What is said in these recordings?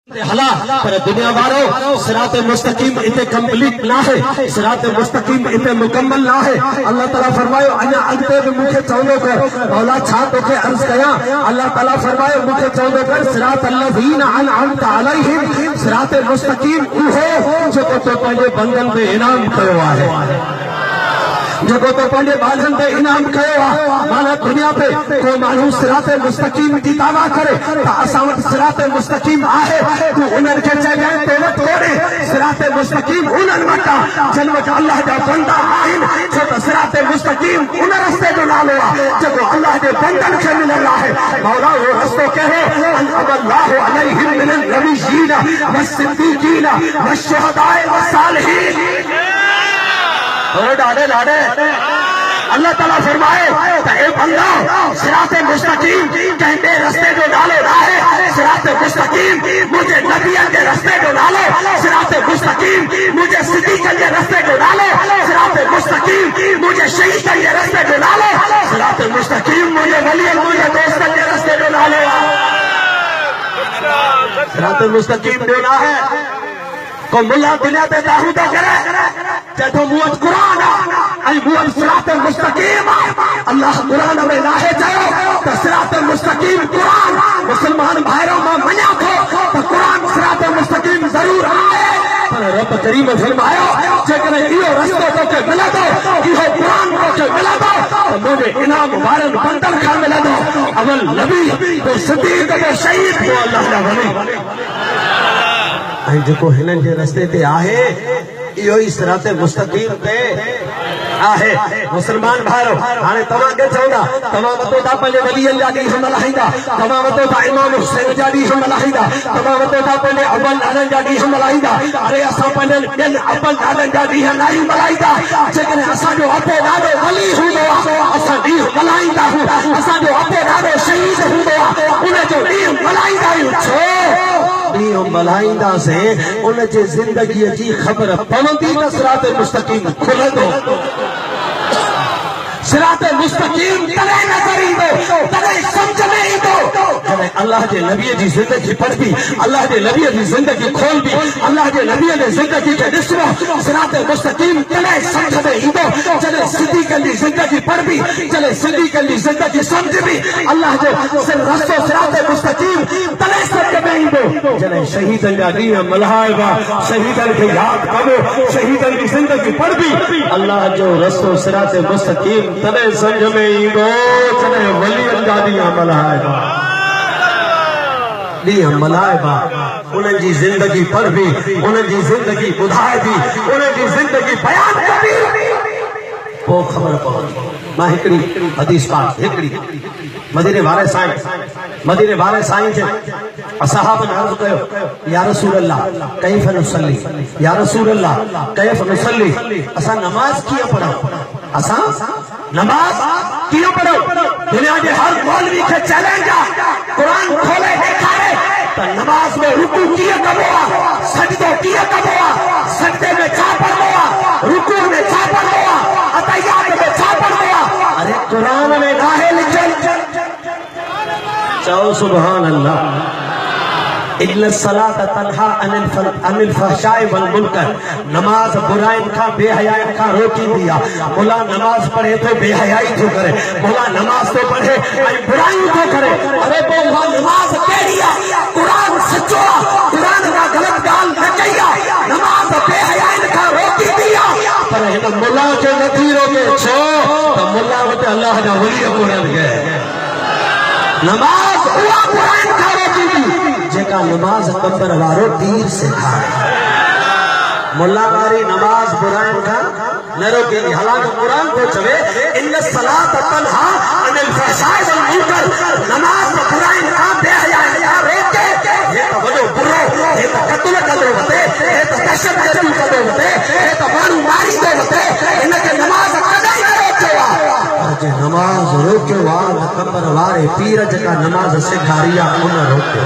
हला पर दुनिया वारो सिरात मुस्तकीम इते कंप्लीट ना है, सिरात मुस्तकीम इते मुकम्मल ना है। अल्लाह ताला फरमायो अञा अॻिते बि मूंखे चवंदो कर मौला छा तोखे अर्ज़ कयां। अल्लाह ताला फरमायो मूंखे चवंदो कर सिरात अल्लज़ीना अनअमता अलैहिम, सिरात मुस्तकीम उहो जेको तो पंहिंजे बंदनि ते इनाम कयो आहे, जेको तो पंहिंजे बाज़नि ते इनाम कयो आहे। माना दुनिया पे को माण्हू सिरात मुस्तकीम जी दावा करे त असां वटि सिरात मुस्तकीम आहे, तू उन्हनि खे चइजांइ तो वटि कोन्हे। सिरात मुस्तकीम उन्हनि वटि आहे जिन वटि अल्लाह जा बंदा आहिनि, छो त सिरात मुस्तकीम उन रस्ते जो नालो आहे जेको अल्लाह जे बंदनि खे मिलियल आहे। मौला उहो रस्तो कहिड़ो? अनअमल्लाहु अलैहिम मिनल नबिय्यीन वस्सिद्दीक़ीन वश्शुहदाए वस्सालिहीन। डाडे डाडे अल्लाह ताला फरमाए ए बंदा सिराते मुस्तकीम कहते रस्ते जो नालो आहे, सिराते मुस्तकीम मुझे नबियन के रस्ते जो नालो, सिराते मुस्तकीम मुझे सिद्दीक़न के रस्ते जो नालो, सिराते मुस्तकीम मुझे शहीदन के रस्ते जो नालो, सिराते मुस्तकीम मुझे वलियन मुझे दोस्तन के रस्ते जो नालो। सिराते मुस्तकीम जो ना है को मुल्ला दुनिया ते दाहूदा करे चतो मुअत कुरान आई मुअत सिरात मुस्तकीम। अल्लाह कुरान में नाहे चयो त सिरात मुस्तकीम कुरान मुसलमान भाइरों मां मञा थो त कुरान सिरात मुस्तकीम जरूर आहे, पर रब करीम फरमायो जेकॾहिं इहो रस्तो तोखे मिलंदो, इहो कुरान तोखे मिलंदो त मुंहिंजे इनाम वारनि बंदनि खां मिलंदो। अवल नबी पोइ सिद्दीक़ पोइ शहीद पोइ अल्लाह जा वली। ऐं जेको हिननि जे रस्ते ते आहे इहो ई सिरात मुस्तकीम ते आहे। मुसलमान भाइरो हाणे तव्हां के चवंदा तव्हां वतो था पंहिंजे वलियनि जा ॾींहं मल्हाईंदा, तव्हां वतो था इमाम हुसैन जा ॾींहं मल्हाईंदा, तव्हां वतो था पंहिंजे अबल ॾाॾनि जा ॾींहं मल्हाईंदा। अरे असां पंहिंजनि ॿियनि अबल ॾाॾनि जा ॾींहं न आहियूं मल्हाईंदा। जेकॾहिं असांजो अबो ॾाॾो वली हूंदो आहे असां ॾींहुं मल्हाईंदा आहियूं, असांजो अबो ॾाॾो शहीद हूंदो आहे उनजो ॾींहुं मल्हाईंदा आहियूं। छो ॾींहुं मल्हाईंदासीं उन जे ज़िंदगीअ जी ख़बर पवंदी त सिरात मुस्तकीम खुलंदो। सिरात मुस्तकीम तॾहिं नज़र ईंदो, तॾहिं सम्झ में ईंदो जॾहिं अल्लाह जे नबीअ जी ज़िंदगी पढ़बी, अल्लाह जे नबीअ जी ज़िंदगी खोलबी, अल्लाह जे नबीअ जे ज़िंदगी खे ॾिसबो। सिरात मुस्तकीम तॾहिं सम्झ में ईंदो जॾहिं सिद्दीक़न जी ज़िंदगी पढ़बी, जॾहिं सिद्दीक़न जी ज़िंदगी सम्झबी। अल्लाह जो रस्तो सिरात मुस्तकीम तॾहिं सम्झ में ईंदो जॾहिं शहीदनि जा ॾींहं मल्हाइबा, शहीदनि खे यादि कबो, शहीदनि जी ज़िंदगी पढ़बी। अल्लाह जो रस्तो सिरात मुस्तकीम तॾहिं सम्झ में ईंदो जॾहिं वलियनि जा ॾींहं मल्हाइबा, ॾींहं मल्हाइबा, उन्हनि जी ज़िंदगी पढ़बी, उन्हनि जी ज़िंदगी ॿुधाइबी, उन्हनि जी ज़िंदगी बयान कबी, पोइ ख़बर पवंदी। मां हिकिड़ी हदीस पाक हिकिड़ी मदीने वारे साईं जे असहाबन अर्ज़ कयो या रसूल अल्लाह कैफ़ नुसल्ली, या रसूल अल्लाह कैफ़ नुसल्ली, असां नमाज कीअं पढ़ूं, असां नमाज कीअं पढ़ूं। दुनिया जे हर मौलवी खे चैलेंज आहे कुरान खोले ॾेखारे त नमाज में रुकू कीअं कबो आहे, सजदो कीअं कबो आहे, सजदे में छा पढ़बो आहे, रुकू में छा पढ़बो आहे, अतहियात में छा पढ़बो आहे। अरे कुरान में नाहे लिखियल, चओ सुभान अल्लाह। इन्ना सलात तन्हा अनिल फहशाए वल मुनकर, नमाज बुराइनि खां बेहयाइनि खां रोकींदी आहे। मुला नमाज पढ़े तो बेहयाई थो करे, मुला नमाज तो पढ़े ऐं बुराइयूं थो करे। अरे पोइ उहा नमाज कहिड़ी आहे? कुरान सचो आहे, कुरान खां ग़लति ॻाल्हि न कई आहे, नमाज बेहयाइनि खां रोकींदी आहे। पर हिन मुला खे नथी रोके, छो त मुला वटि अल्लाह जा वली कोन्हनि के। नमाज उहा कुरान खां रोकींदी जेका नमाज कंबर वारो तीर सेखारे। मुल्ला वारी नमाज बुराइनि खां न रोकेंदी। हालांकि कुरान को चवे इन सलात तन्हा अनिल फहशाए वल मुनकर, नमाज बुराइनि खां बेहयाई खां रोके। हे त वॾो बुरो, हे त क़त्ल कंदो वठे, हे त दहशतगर्दी कंदो वठे, हे त माण्हू मारींदो वठे, हिनखे नमाज कॾहिं न रोकियो आहे। पर जे नमाज रोकियो आहे न कंबर वारे पीर जेका नमाज सेखारी आहे उन रोकियो।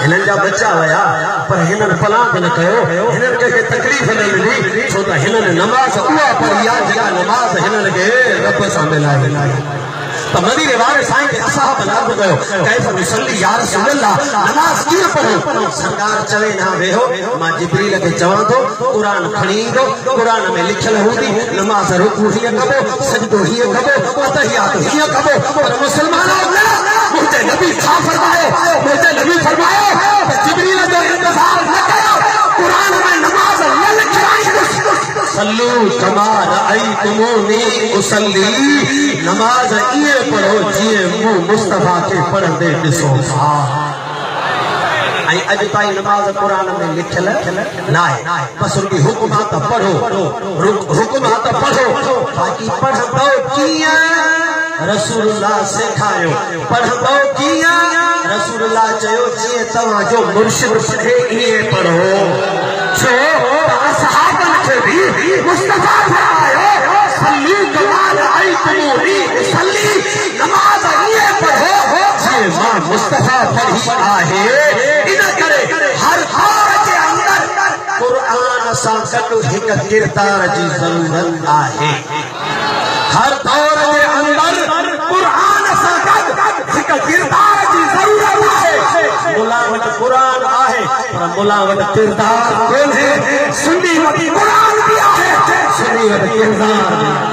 हिननि जा बच्चा वया पर हिननि फलाक न कयो, हिननि खे तकलीफ़ न मिली, छो त हिननि नमाज उहा पढ़ी आहे जेका नमाज हिननि खे रब सां मिलाए। तो मदीने वाले साईं के असहाब लाग गयो कैफ मुसल्ली या रसूल अल्लाह नमाज कीअं पढ़ो सरकार चवे ना वेहो मां जिब्रील के चवां थो कुरान खणी ईंदो कुरान में लिखियल हूंदी नमाज रुकू हीअं कबो सजदो हीअं कबो अतहियात हीअं कबो पर मुसलमानो मुझे नबी छा फरमायो मुझे नबी फरमायो जिब्रील जो इंतजार न कयो कुरान में नमाज न लिखी सल्लू कमा रअयतुमूनी उसल्ली नमाज इए पढ़ो जिए मूं मुस्तफा के पढ़ंदे ॾिसो था ऐं अॼु ताईं नमाज कुरान में लिखियल न आहे बसि उनकी हुक्म आहे त पढ़ो हुक्म आहे त पढ़ो बाक़ी पढ़ंदो कीअं रसूलुल्लाह सेखारियो पढ़ंदो कीअं रसूलुल्लाह चयो जीअं तव्हां जो मुर्शिद पढ़े इएं पढ़ो छो असहाबन खे भी मुस्तफा फरमायो सल्लू कमा रअयतुमूनी उसल्ली नमाज इएं पढ़ो जीअं मां मुस्तफा पढ़ी आहे इन करे हर दौर जे अंदर कुरान सां गॾु हिक किरदार जी ज़रूरत आहे हर दौर जे अंदर कुरान सां गॾु हिक किरदार जी ज़रूरत आहे मुला वटि कुरान आहे पर मुला वटि किरदार कोन्हे सुन्नी वटि कुरान बि आहे सुन्नी वटि किरदार बि